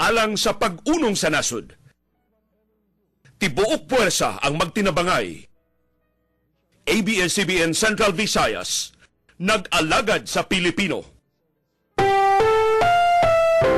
alang sa pag-unong sa nasod. Tibuok puwersa ang magtinabangay. ABS-CBN Central Visayas, nag-alagad sa Pilipino.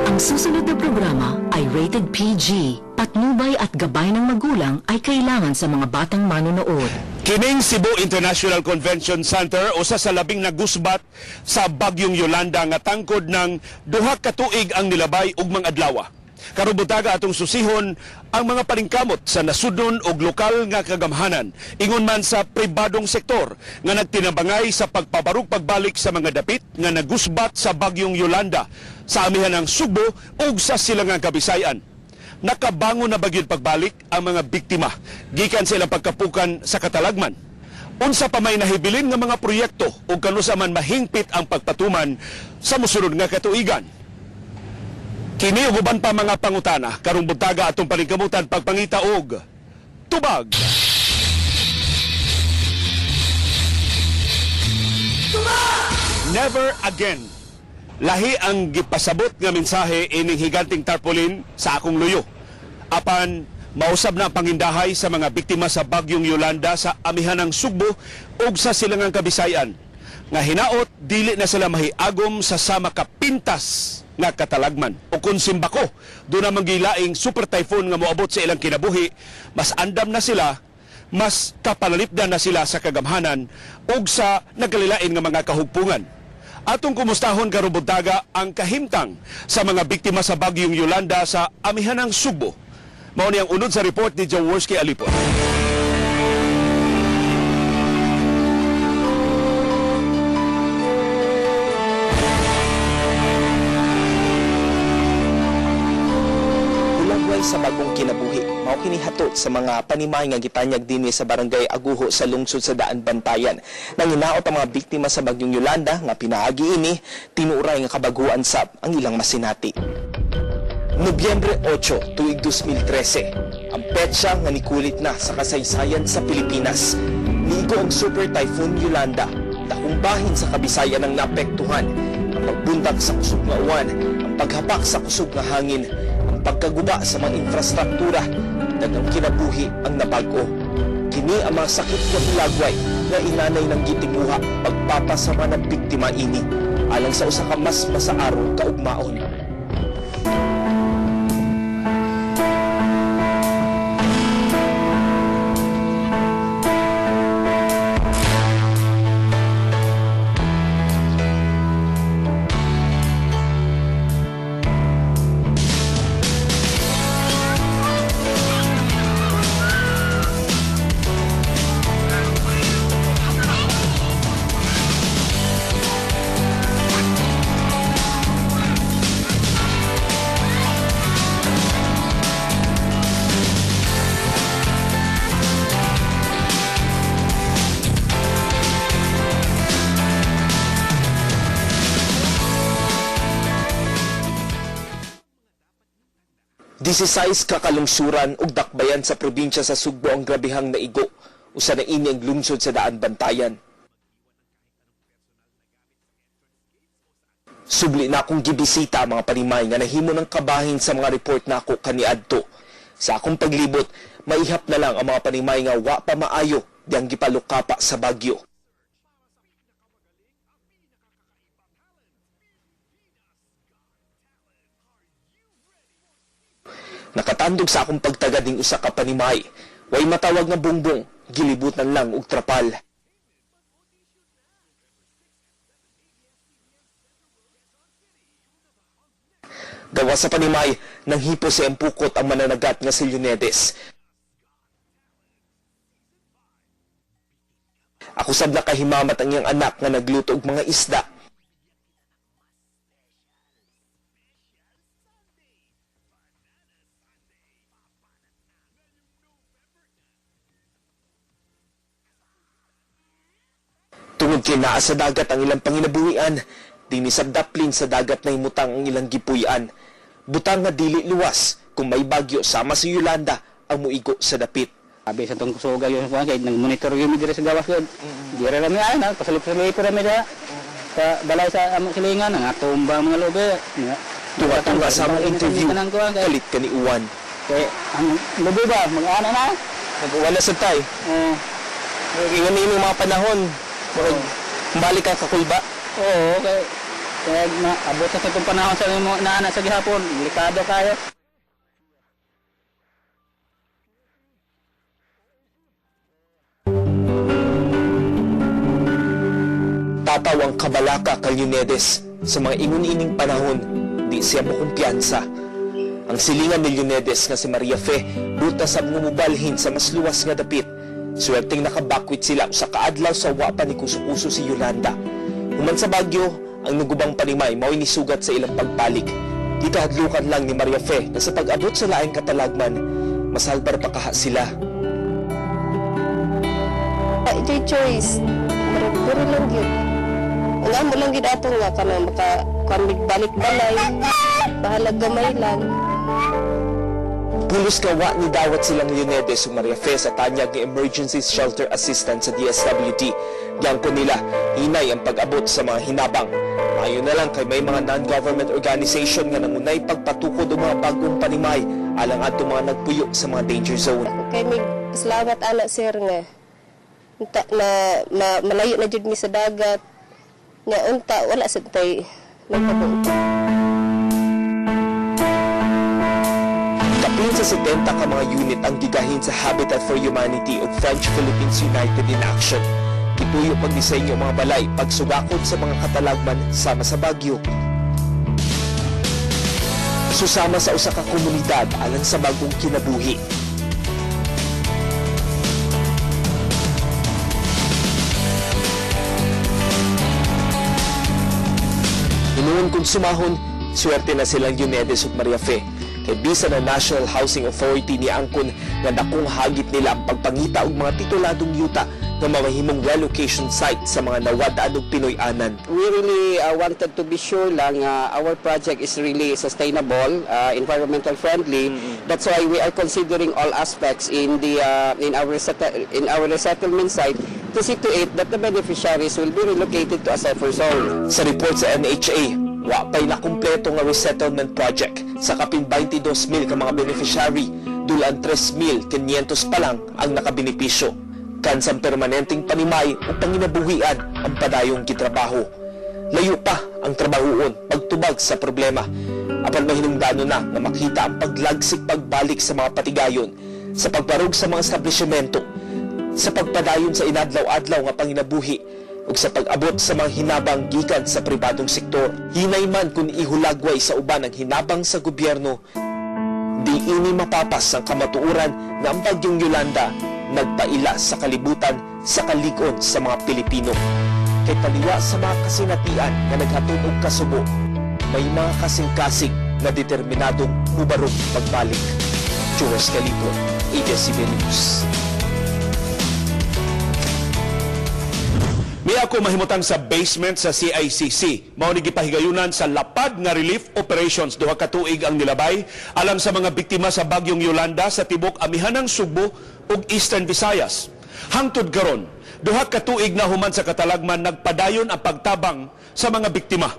Ang susunod na programa ay rated PG. Patnubay at gabay ng magulang ay kailangan sa mga batang manonood. Kining Cebu International Convention Center usa sa labing nagusbat sa bagyong Yolanda nga tangkod ng duha ka tuig ang nilabay ug mga adlaw. Karon butaga atong susihon ang mga paningkamot sa nasudnon ug lokal nga kagamhanan ingon man sa pribadong sektor nga nagtinabangay sa pagpabarug pagbalik sa mga dapit nga nagusbat sa bagyong Yolanda sa amihan ng Sugbo ug sa Silangang Kabisayan. Nakabangon na bagyong pagbalik ang mga biktima gikan sa ilang pagkapukan sa katalagman. Unsa pa may nahibilin nga mga proyekto ug kanusa man mahingpit ang pagpatuman sa mosunod nga katuigan. Kini ug uban pa mga pangutana karong buntaga atong paningkamutan pagpangita og tubag. Tubag! Never again. Lahi ang gipasabot nga mensahe ining higanting tarpaulin sa akong luyo. Apan mausab na ang pangindahay sa mga biktima sa bagyong Yolanda sa amihan ng Sugbo ug sa Silangang Kabisayan. Nga hinaot dili na sila mahiagom sa sama ka pintas nga katalagman. O kung simbako, doon na manggilaing super typhoon nga moabot sa ilang kinabuhi, mas andam na sila, mas kapalalipdan na sila sa kagamhanan ug sa nagkalilain nga mga kahugpungan. Atong kumustahon karong buntaga ang kahimtang sa mga biktima sa bagyong Yolanda sa amihan ng Sugbo. Mao ni ang unod sa report ni Jaworski Alipon. Sa bagong kinabuhi, mao kini hatot sa mga panimay nga gitanyag dinhi sa barangay Aguho sa lungsod sa Daan Bantayan. Nanginaot ang mga biktima sa bagyong Yolanda nga pinaagi ini tinuray nga kabaguan sab ang ilang masinati. Nobyembre 8, tuig 2013, ang petsa nga nikulit na sa kasaysayan sa Pilipinas. Nigo ang Super Typhoon Yolanda, dakong bahin sa Kabisayan ang naapektuhan, ang pagbuntag sa kusog nga uwan, ang paghapak sa kusog nga hangin, pagkaguba sa mga infrastruktura, dagang kinabuhi ang nabago. Kini ang mga sakit nga pilagway na inanay ng gitibuha pagpapasama ng biktima ini alang sa usa ka mas masaarong kaugmaon. Disisais kakalungsuran ug dakbayan sa probinsya sa Sugbo ang grabihang naigo. Usa na ini ang lungsod sa Daan Bantayan. Subli na akong gibisita ang mga panimay nga nahimo ng kabahin sa mga report na ako kaniadto. Sa akong paglibot, maihap na lang ang mga panimay nga wa pa maayo diyang gipalukapa sa bagyo. Nakatandog sa akong pagtagad ning usa ka panimay. Way matawag nga bungbong, gilibutan lang og trapal. Gawa sa panimay, nang hipo sa empukot ang mananagat nga si Leonides. Ako sad na kahimamat ang iyang anak nga nagluto og mga isda. Tungod kay naa sa dagat ang ilang panginabuhian, dini sa daplin sa dagat na imutang ang ilang gipuy-an. Butang nga dili luwas kung may bagyo sama sa Yolanda ang muigo sa dapit. Abi sa tong kusuga yung kuan kay nag-monitor yung dire sa gawas gud. Dire ra mi ay na pasalip-salip ra mi da. Sa balay sa among silingan nga tumbang mga lobe. Tunga-tunga sa among interview, Kanang kuha kay kalit ka ni Uwan. ang lubi ba mag-ana na? Nag-uwan na sa tay. Ingon yung mga panahon. Balik ka kakulba. Oo, kaya abot sa itong panahon sa mga naanak sa gihapon, delikado kayo. Tataw ang kabalaka kay Leonides. Sa mga ingon-ining panahon, di siya mo kumpiyansa. Ang silingan ni Leonides nga si Maria Fe, buta sa ngumubalhin sa mas luwas nga dapit. Swerteng nakabakwit sila sa kaadlaw sa wapa ni Kuso-Kuso si Yolanda. Human sa Bagyo, ang nagubang panimay mao'y nisugat sa ilang pagbalik. Di kahadlukan lang ni Maria Fe na sa pag-abot sa laing katalagman, masalbar pa kaha sila. Ito'y choice. Maragpuro lang yun. Ang amo lang yun ato nga ka na makakamig balik-balay. Bahalag gamay lang. Pulos kawa ni dawat silang Leonides ug Maria Fe sa tanyag ni Emergency Shelter Assistant sa DSWD. Diyan ko nila, hinay ang pag-abot sa mga hinabang. Mayo na lang kay may mga non-government organization nga nangunay pagpatukod o mga bagong panimay alang ato mga nagpuyo sa mga danger zone. Kay may salamat anak sir nga. Unta na malayo na jud mi sa dagat. Nga unta wala sa tay nagpapunta. Kapin sa 70 ka mga unit ang gigahin sa Habitat for Humanity o French-Philippines United in Action. Ipuyo pagdisenyo mga balay, pagsugakod sa mga katalagman sama sa Bagyo. Susama sa usa ka komunidad alang sa bagong kinabuhi. Inuon kung sumahon, swerte na silang Leonides ug Maria Fe. Kay bisa na National Housing Authority ni Angkon nga dakong hagit nila ang pagpangita og mga tituladong yuta nga mamahimong relocation site sa mga nawadaan og Pinoy-anan. We really wanted to be sure lang our project is really sustainable, environmental friendly. That's why we are considering all aspects in our resettlement site to see to it that the beneficiaries will be relocated to a safer zone. Sa report sa NHA, wa pa'y nakumpleto nga resettlement project sa kapin 22,000 ka mga beneficiary, dulan 3,500 pa lang ang nakabenepisyo. Kansang permanenteng panimay o panginabuhian ang padayong gitrabaho. Layo pa ang trabahoon pagtubag sa problema. Apan mahinungdano na na makita ang paglagsik pagbalik sa mga patigayon, sa pagbarog sa mga establishmento, sa pagpadayon sa inadlaw-adlaw nga panginabuhi, ug sa pag-abot sa mga hinabang gikan sa pribadong sektor. Hinay man kung ihulagway sa uban ang hinabang sa gobyerno, di ini mapapas ang kamatuuran nga ang bagyong Yolanda nagpaila sa kalibutan sa kalig-on sa mga Pilipino. Kay taliwa sa mga kasinatian nga naghatod og kasubo, may mga kasing-kasing na determinadong mubarog pagbalik. Jules Calipon, ABS-CBN News. May ako mahimutang sa basement sa CICC. Mao ni gipahigayunan sa lapad nga relief operations duha ka tuig ang nilabay alang sa mga biktima sa bagyong Yolanda sa tibok amihanang Subo ug Eastern Visayas. Hangtod karon, duha ka tuig na human sa katalagman nagpadayon ang pagtabang sa mga biktima.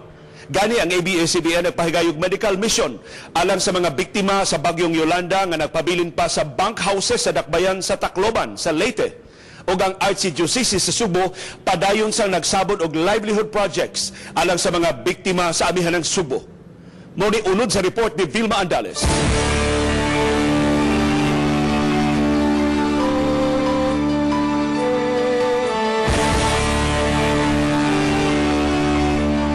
Gani ang ABS-CBN nagpahigayog medical mission alang sa mga biktima sa bagyong Yolanda nga nagpabilin pa sa bunk houses sa dakbayan sa Tacloban sa Leyte. O ang Archdiocese sa Subo, padayon sang nagsabot og livelihood projects alang sa mga biktima sa amihanang Subo. Mao ni unod sa report ni Vilma Andales.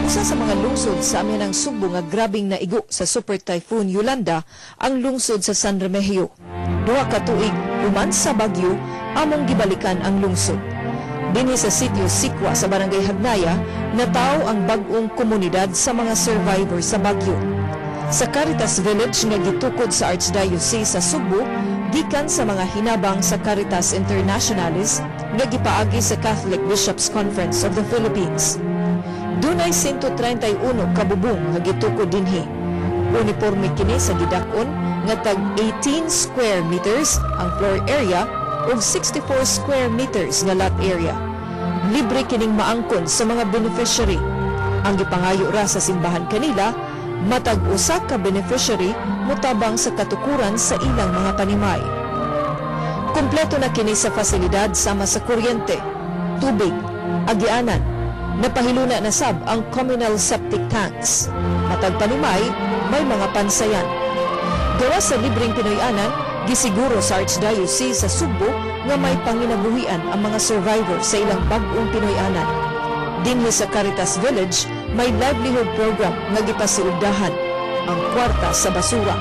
Isa sa mga lungsod sa amihanang Subo nga grabing naigo sa Super Typhoon Yolanda ang lungsod sa San Remigio. Duha ka tuig human sa bagyo among gibalikan ang lungsod. Dinhi sa sitio Sikwa sa Barangay Hagnaya, nataw ang bag-ong komunidad sa mga survivor sa bagyo. Sa Caritas Village nga gitukod sa Archdiocese sa Subo, gikan sa mga hinabang sa Caritas Internationalis nga gipaagi sa Catholic Bishops Conference of the Philippines. Dunay 131 kabubong nga gitukod dinhi. Uniforme kini sa gidakon nga tag 18 square meters ang floor area ug 64 square meters nga lot area. Libre kining maangkon sa mga beneficiary. Ang gipangayo ra sa simbahan kanila, matag usa ka beneficiary mutabang sa katukuran sa ilang mga panimay. Kumpleto na kini sa fasilidad sama sa kuryente, tubig, agianan. Napahiluna na sab ang communal septic tanks. Matag panimay, may mga pansayan. Gawa sa libreng Pinoyanan, gisiguro sa Archdiocese sa Subo nga may panginabuhian ang mga survivor sa ilang bag-ong Pinoyanan. Dinhi sa Caritas Village, may livelihood program nga gipasiugdahan, ang kwarta sa basura.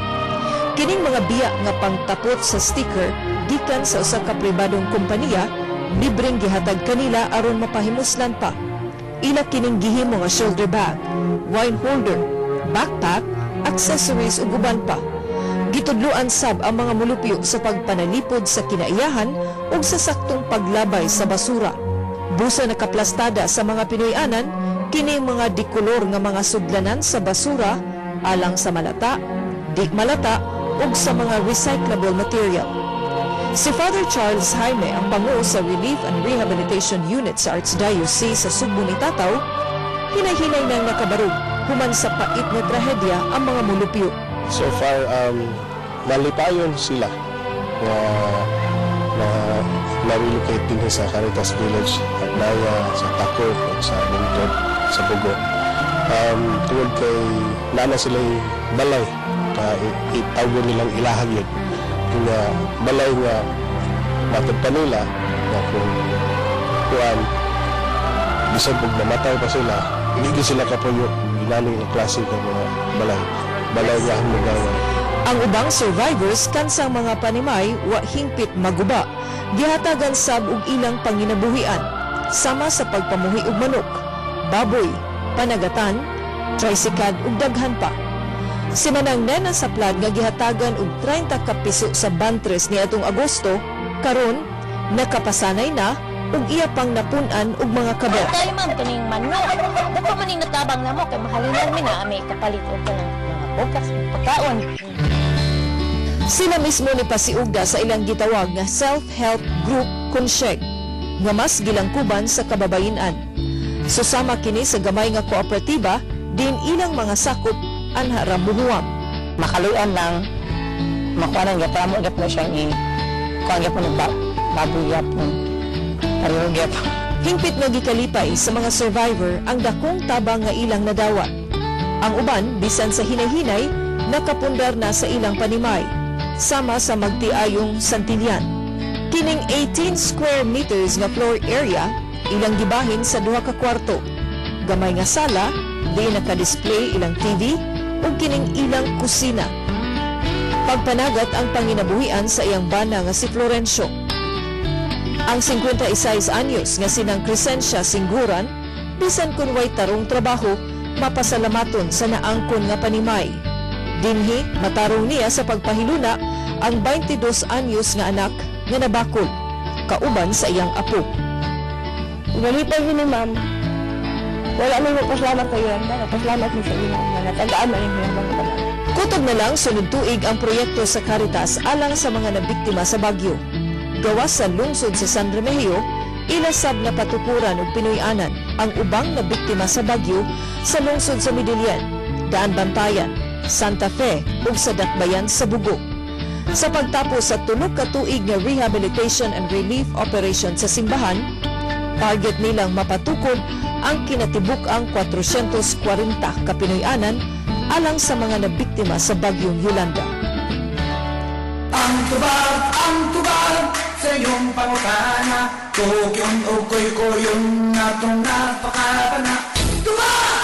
Kining mga biya nga pangtapot sa sticker gikan sa usa ka pribadong kompanya, libreng gihatag kanila aron mapahimuslan pa. Ila kining gihimo nga shoulder bag, wine holder, backpack, accessories ug uban pa. Gitudloan sab ang mga mulupyo sa pagpanalipod sa kinaiyahan ug sa saktong paglabay sa basura. Busa nakaplastada sa mga Pinoyanan kini mga dikolor nga mga sudlanan sa basura alang sa malata, di malata ug sa mga recyclable material. Si Father Charles Jaime, ang panguo sa Relief and Rehabilitation Unit sa Archdiocese sa Subo ni Tataw, hinay-hinay nang nakabarog human sa pait na trahedya ang mga mulupyo. So far, nalipayon sila na relocate din sa Caritas Village at naya sa Tako at sa Lungtod, sa Bugo. Tungod kay nana sila balay, itawag nilang ilahag yun. Nga balay nga matagpa nila na kung kuwan bisan pag namatay pa sila, hindi sila kapuyo inaling na klase ng mga balay nga ang magawan. Ang ubang survivors kansang mga panimay wa hingpit maguba, gihatagan sab og ilang panginabuhian sama sa pagpamuhi og manok, baboy, panagatan, tricycad ug daghan pa. Si Manang Nena Saplad nga gihatagan og 30 ka piso sa bantres niadtong Agosto, karon nakapasanay na ug iya pang napun-an og mga kabel. Tayo ma'am kaning manok. Dapat maning natabang na mo kay mahalinan mi na may kapalit og kanang mga bukas pagkaon. Sila mismo ni pasiugda sa ilang gitawag nga self-help group Kunsheg nga mas gilangkuban sa kababayen-an. Susama kini sa gamay nga kooperatiba din ilang mga sakop anha ramuhuam. Makaluan lang makuanan gyapon mo gyapon siyang kuan gyapon ng baboy gyapon. Pero gyapon. Hingpit nga gikalipay sa mga survivor ang dakong tabang nga ilang nadawat. Ang uban bisan sa hinay-hinay nakapundar na sa ilang panimay sama sa magtiayong Santillan. Kining 18 square meters nga floor area ilang gibahin sa duha ka kwarto. Gamay nga sala, di naka-display ilang TV ug kining ilang kusina. Pagpanagat ang panginabuhian sa iyang bana nga si Florencio. Ang 56 anyos nga sinang Crescencia Singguran, bisan kun way tarong trabaho, mapasalamaton sa naangkon nga panimay. Dinhi, matarong niya sa pagpahiluna ang 22 anyos nga anak nga nabakol, kauban sa iyang apo. Nalipay yun ni ma'am. Wala may magpasalamat kayo yan. Magpasalamat mo sa inyo. Natagaan mo rin yung mga tanan. Kutob na lang sunod tuig ang proyekto sa Caritas alang sa mga nabiktima sa Bagyo. Gawas sa lungsod sa San Remigio, ilasab na patukuran og Pinoyanan ang ubang nabiktima sa Bagyo sa lungsod sa Midilian, Daan Bantayan, Santa Fe ug sa Dakbayan sa Bugo. Sa pagtapos sa 3 ka tuig nga rehabilitation and relief operation sa simbahan, target nilang mapatukod ang kinatibuk-ang 440 ka Pinoyanan alang sa mga nabiktima sa Bagyong Yolanda. Ang tubag sa iyong pangutana, kukyon o kuy-kuyon na itong napakapana. Tubag!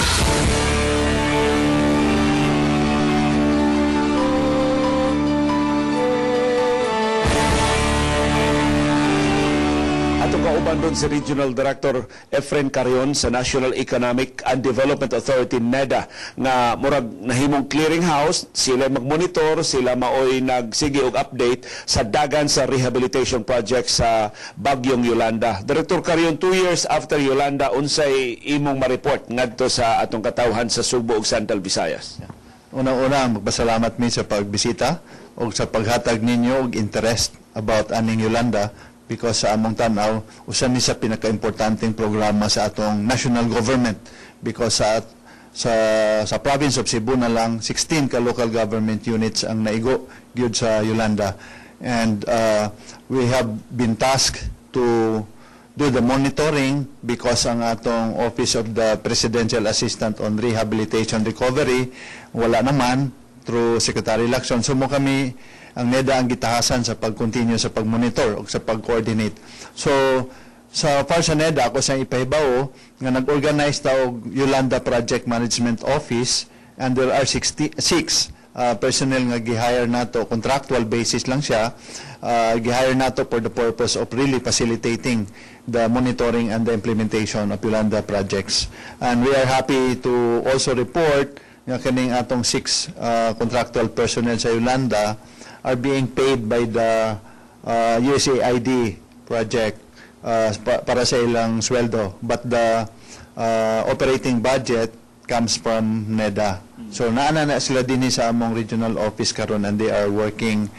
Atong kauban doon si Regional Director Efren Carion sa National Economic and Development Authority NEDA nga murag nahimong clearinghouse, sila magmonitor, sila maoy nagsige og update sa dagan sa rehabilitation project sa Bagyong Yolanda. Director Carion, 2 years after Yolanda, unsay imong ma-report ngadto sa atong katawhan sa Subo ug Central Visayas? Unang-una, magpasalamat mi sa pagbisita o sa paghatag ninyo og interest about aning Yolanda, because sa among tanaw, usa ni sa pinaka-importanteng programa sa atong national government, because sa province of Cebu na lang 16 ka local government units ang naigo gyud sa Yolanda, and we have been tasked to do the monitoring because ang atong Office of the Presidential Assistant on Rehabilitation Recovery wala naman through Secretary Lacson. So mo kami ang NEDA ang gitahasan sa pag-continue sa pag-monitor o sa pag-coordinate. So sa far sa NEDA ako sa ipahibaw nga nag-organize ta og Yolanda Project Management Office, and there are 6 personnel nga gi-hire nato, contractual basis lang siya, gi-hire nato for the purpose of really facilitating the monitoring and the implementation of Yolanda projects. And we are happy to also report nga kaning atong 6 contractual personnel sa Yolanda are being paid by the USAID project para sa ilang sweldo, but the operating budget comes from NEDA. So naana na sila din sa among regional office karon, and they are working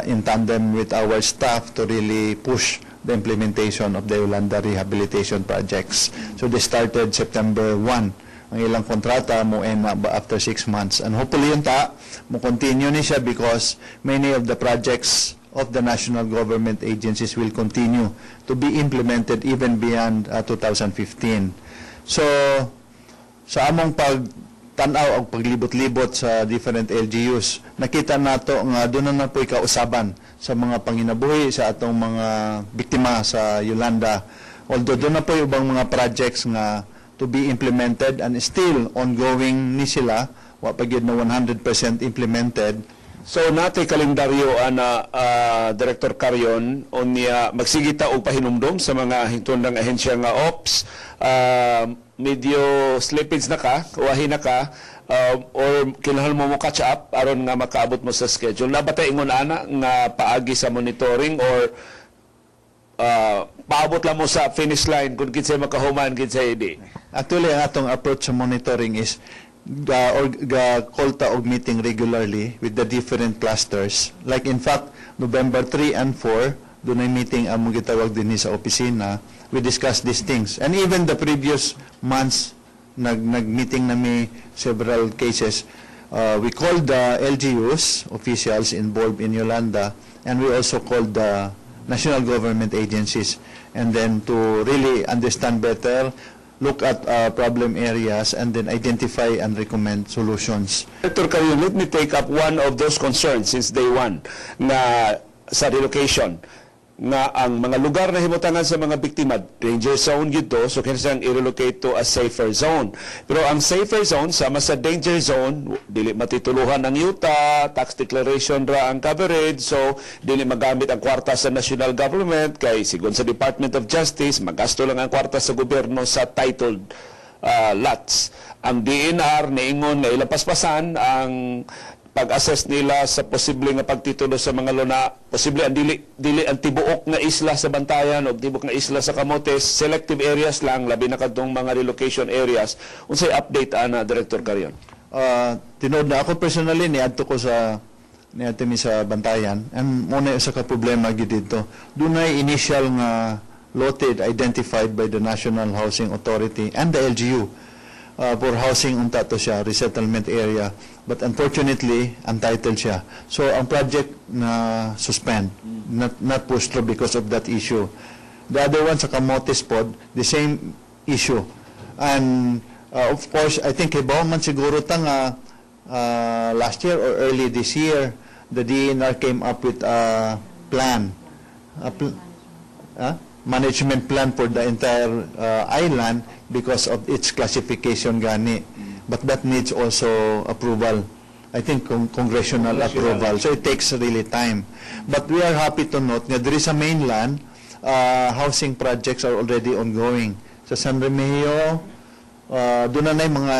in tandem with our staff to really push the implementation of the Yolanda rehabilitation projects. So they started September 1 ang ilang kontrata mo end after 6 months, and hopefully yun mo continue ni siya because many of the projects of the national government agencies will continue to be implemented even beyond 2015. So sa among pagtanaw og paglibot-libot sa different LGUs, nakita nato nga doon na po'y kausaban sa mga panginabuhi sa atong mga biktima sa Yolanda. Although doon na po'y ubang mga projects nga to be implemented and still ongoing ni sila, wa pa gyud na 100% implemented. So natay kalendaryo ana Director Carion unya magsigita og pahinumdom sa mga hingtundang ahensya nga ops, medyo slippage na ka, wahi na ka, or kinahanglan mo catch up aron nga makaabot mo sa schedule. Nabatay ingon ana nga paagi sa monitoring or paabot lang mo sa finish line kung kinsay makahuman kinsay di? Actually, ang atong approach sa monitoring is call ta og meeting regularly with the different clusters. Like in fact, November 3 and 4, doon ay meeting ang mga gitawag din sa opisina. We discuss these things. And even the previous months, nag-meeting nami several cases. We called the LGUs, officials involved in Yolanda, and we also called the national government agencies. And then to really understand better, look at problem areas, and then identify and recommend solutions. Dr. Carion, let me take up one of those concerns since day one na sa relocation nga ang mga lugar na himutangan sa mga biktima, danger zone gito, so kinasang i-relocate to a safer zone. Pero ang safer zone, sama sa danger zone, dili matituluhan ang yuta, tax declaration ra ang coverage, so dili magamit ang kwarta sa national government, kay sigon sa Department of Justice, magasto lang ang kwarta sa gobyerno sa titled lots. Ang DNR niingon na ilapaspasan ang pag-assess nila sa posible nga pagtitulo sa mga luna, posible ang dili ang tibuok nga isla sa Bantayan o tibuok nga isla sa Camotes, selective areas lang, labi na kadtong mga relocation areas. Unsay update ana Director Carion? Tinood na ako personally niadto ko sa mi sa Bantayan, and muna sa ka problema gid dito. Dunay initial nga loted identified by the National Housing Authority and the LGU for housing unta to siya, resettlement area, but unfortunately untitled siya. So ang project na suspend, not pushed through because of that issue. The other one sa Camotes Pod, the same issue. And of course, I think ibaw man siguro ta nga last year or early this year, the DNR came up with a plan, management plan for the entire island because of its classification gani. But that needs also approval. I think congressional approval. So it takes really time. But we are happy to note that there is a mainland housing projects are already ongoing. Sa San Remigio, doon na mga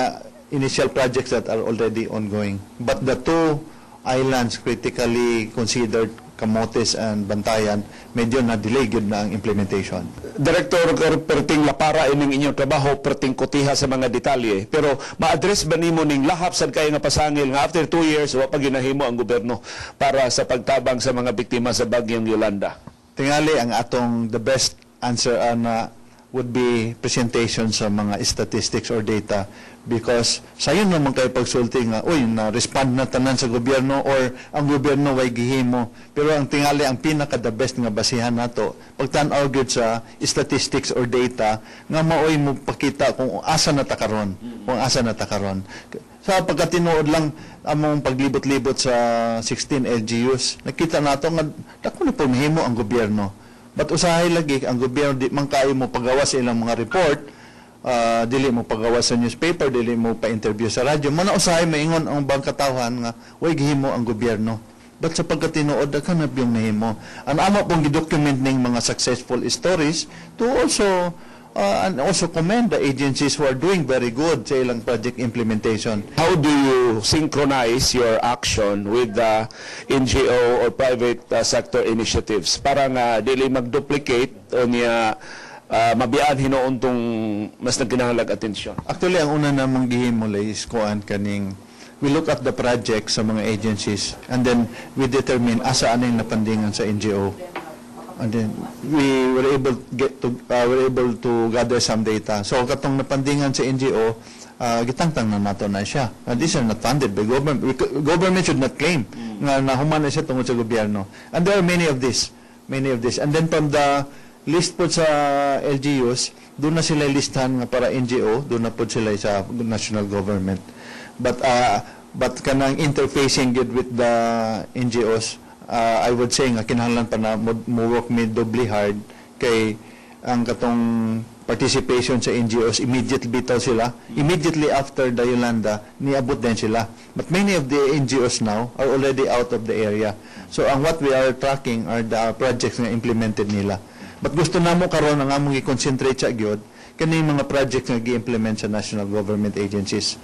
initial projects that are already ongoing. But the two islands critically considered, Camotes and Bantayan, medyo na-delay yun na ang implementation. Director, perting lapara ining inyong trabaho, perting kutiha sa mga detalye, pero ma-address ba nimo ning lahap sad kayo nga pasangil nga after 2 years wa pa ginahimo ang gobyerno para sa pagtabang sa mga biktima sa bagyong Yolanda? Tingali ang atong the best answer na would be presentation sa mga statistics or data Because sayon naman kayo pagsulti nga, uy, na-respond na tanan sa gobyerno or ang gobyerno way gihimo. Pero ang tingali, ang pinaka-the best nga basihan nato, pagtanaw gyud sa statistics or data, nga maoy mo pakita kung asa na takaron, kung asa na takaron. Sa pagkatinuod lang, among paglibot-libot sa 16 LGUs, nakita nato nga, dako na po mahimo ang gobyerno. But usahay lagi, ang gobyerno, di man kayo mo pagawa sa ilang mga report, dili mo pagawa sa newspaper, dili mo pa-interview sa radyo, mana usahay maingon ang bangkatawhan nga, way gihimo ang gobyerno. But sa pagkatinuod, kanap yung nahimo. Ang ama pong gidocument ng mga successful stories to also and also commend the agencies who are doing very good sa ilang project implementation. How do you synchronize your action with the NGO or private sector initiatives para nga dili mag-duplicate o niya mabiyaan hinoon tong mas nagkinahanglag atensyon? Actually, ang una namang gihimulay is kuan kaning we look at the project sa mga agencies and then we determine asa anay napandingan sa NGO. And then we were able to gather some data. So katong napandingan sa NGO, gitangtang na nato na siya. These are not funded by government. Government should not claim nga nahuman na siya tungod sa gobyerno. And there are many of this. And then from the list po sa LGUs, doon na sila listahan nga para NGO, doon na po sila sa national government. But kanang interfacing with the NGOs, I would say nga kinahanglan pa na mo work me doubly hard kay ang katong participation sa NGOs immediately after the Yolanda niabot din sila. But many of the NGOs now are already out of the area. So ang what we are tracking are the projects na implemented nila. But gusto namo karon nga among i-concentrate sa gyud kani mga projects nga gi-implement sa national government agencies.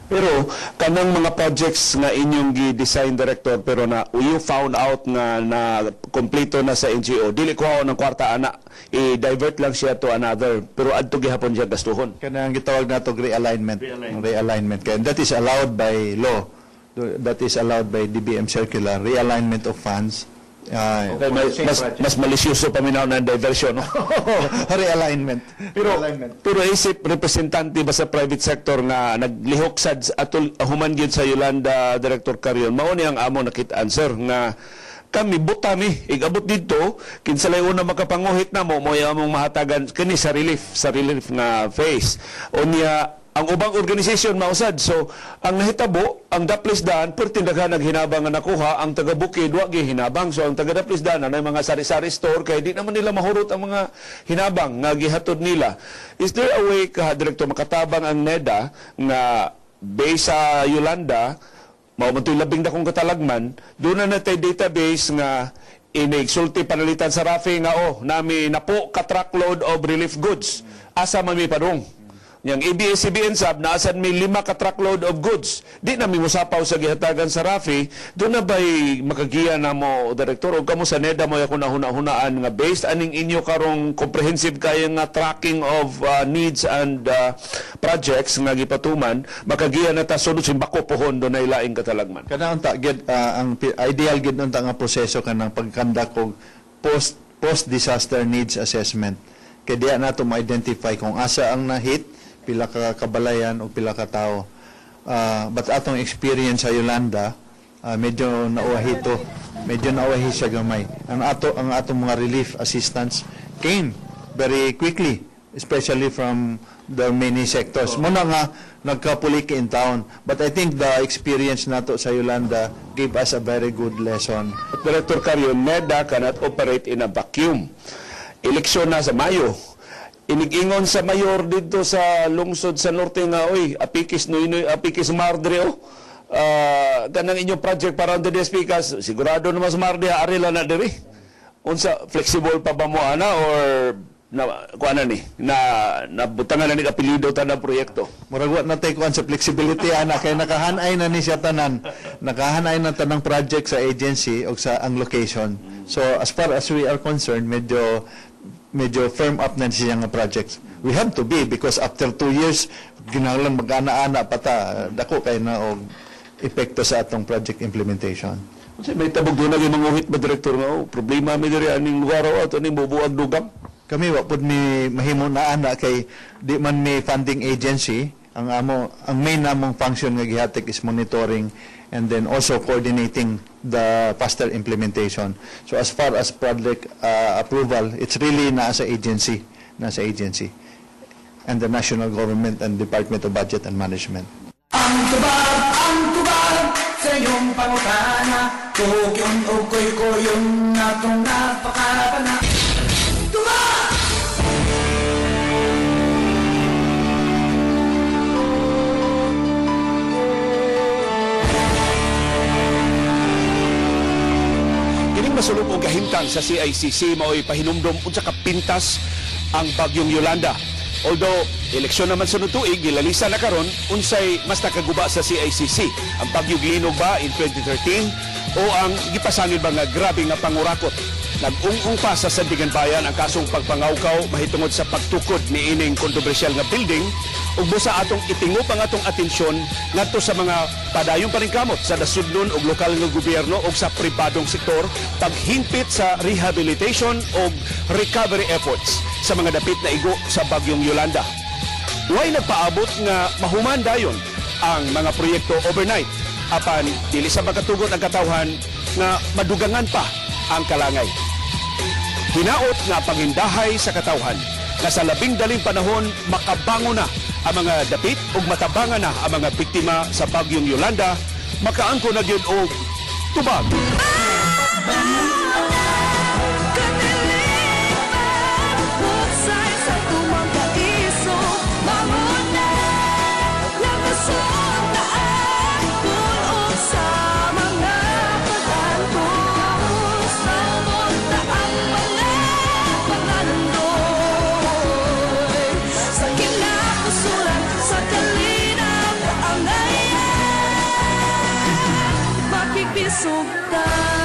Pero kanang mga projects nga inyong gi-design director pero na you found out nga na kompleto na sa NGO, dili ko ng kwarta ana, i-divert lang siya to another pero adto gihapon siya gastuhon. Kanang gitawag nato realignment. Kaya that is allowed by law. That is allowed by DBM circular, realignment of funds. Okay, mas malisyoso pa minaw na diversion, no? Realignment. Pero isip representante ba sa private sector nga naglihok sad atol human gyud sa Yolanda, Director Carion, mao ni ang amo nakit-an sir nga kami butami igabot dito kinsalay una makapanguhit namo mo among mahatagan kini sa relief nga phase unya ang ubang organisasyon mausad. So, ang nahitabo, ang daplisdan, pertindaghan naghinabang nga nakuha, ang taga-bukid, wag hinabang. So, ang taga-daplisdan, na mga sari-sari store, kaya di naman nila mahurot ang mga hinabang nga gihatod nila. Is there a way, Director, makatabang ang NEDA nga based sa Yolanda, maumantoy labing na kong katalagman, doon na natay database nga inigsulti panalitan sa Rafi nga, nami napo ka-truckload of relief goods. Asa mami padung? Yang ABS-CBN sab naasan mi 5 ka truckload of goods. Di na mi musapaw sa gihatagan sa Rafi. Doon na ba'y makagiya na mo, Director, o kamo sa NEDA mo ako nahuna-hunaan nga based aning inyo karong comprehensive kaya nga tracking of needs and projects nga gipatuman, makagiya na ta sunod simbako pohon doon na ilaing katalagman. Kana unta ang ideal gid unta nga proseso kanang pagkandak og post disaster needs assessment. Kaya diya nato ma-identify kung asa ang na-hit, pila ka kabalayan o pila ka tao. But atong experience sa Yolanda, medyo nauwahito. Medyo nauwahi siya gamay. Ang atong mga relief assistance came very quickly, especially from the many sectors. Muna nga, nagkapuliki in town. But I think the experience nato sa Yolanda gave us a very good lesson. Director Carion, NEDA cannot operate in a vacuum. Eleksyon na sa Mayo. Inig-ingon sa mayor dito sa lungsod sa norte nga, apikis noy apikis mardre kanang inyong project para on the speakers, sigurado naman sa mardre arila na diri. Unsa flexible pa ba mo ana or na kuana ni na butangan na ni apelyido tanang proyekto? Murag wa natay kuan sa flexibility ana kay nakahanay na ni siya tanan. Nakahanay na tanang project sa agency o sa ang location. So as far as we are concerned, medyo firm up na siya nga projects. We have to be because after 2 years ginahanglan mag-ana-ana pata dako kay na og epekto sa atong project implementation. Kasi may tabog doon naging manguhit ba, Director, nga problema may diri aning lugar o ato ning bubuag dugang? Kami wa pud mi mahimo na ana kay di man mi funding agency ang main namong function nga gihatag is monitoring and then also coordinating the faster implementation. So as far as project approval, it's really nasa agency and the national government and Department of Budget and Management. Ang tubag sa iyong pangutana, kukyon o kuy-kuyon natong napakapana. Tubag! Kining masulog og kahimtang sa CICC mao'y pahinumdom unsa ka pintas ang bagyong Yolanda. Although eleksyon naman sa tuig gilalisa na karon unsay mas nakaguba sa CICC, ang bagyong linog ba in 2013 o ang gipasangil ba nga grabe nga pangurakot. Nag-ung-ung pa sa Sandigan Bayan ang kasong pagpangawkaw mahitungod sa pagtukod ni ining kontrobersyal nga building ug busa atong itingop ang atong atensyon ngadto sa mga padayong paningkamot sa nasudnon ug lokal nga gobyerno ug sa pribadong sektor paghimpit sa rehabilitation ug recovery efforts sa mga dapit na igo sa bagyong Yolanda. Way nagpaabot nga mahuman dayon ang mga proyekto overnight apan dili sa makatugot ang katawhan nga madugangan pa ang kalangay. Hinaot nga pangindahay sa katawhan na sa labing daling panahon makabango na ang mga dapit ug matabangan na ang mga biktima sa bagyong Yolanda, makaangko na gyud og tubag. Sugda